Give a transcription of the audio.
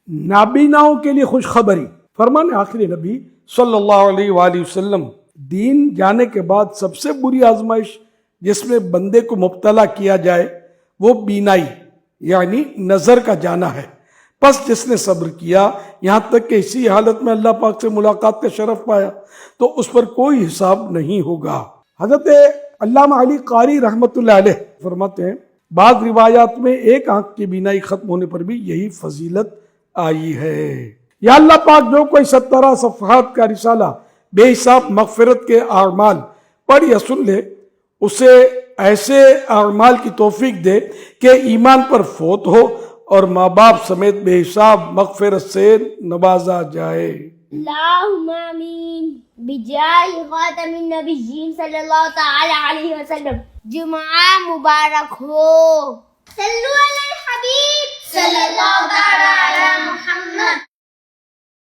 نابیناؤں کے لیے خوشخبری۔ فرمان آخری نبی صلی اللہ علیہ وآلہ وسلم، دین جانے کے بعد سب سے بری آزمائش جس میں بندے کو مبتلا کیا جائے وہ بینائی یعنی نظر کا جانا ہے۔ پس جس نے صبر کیا یہاں تک کہ اسی حالت میں اللہ پاک سے ملاقات کا شرف پایا تو اس پر کوئی حساب نہیں ہوگا۔ حضرت علامہ علی قاری رحمۃ اللہ علیہ فرماتے ہیں بعض روایات میں ایک آنکھ کی بینائی ختم ہونے پر بھی یہی فضیلت آئی ہے۔ یا اللہ پاک جو کوئی 17 صفحات کا رسالہ بے حساب مغفرت کے اعمال پڑھ یا سن لے اسے ایسے اعمال کی توفیق دے کہ ایمان پر فوت ہو اور ماں باپ سمیت بے حساب مغفرت سے نوازا جائے۔ اللہم آمین بجاہ خاتم النبیین صلی اللہ تعالی علیہ وسلم۔ جمعہ مبارک ہو۔ صلو علی الحبیب صلی اللہ تعالی علیہ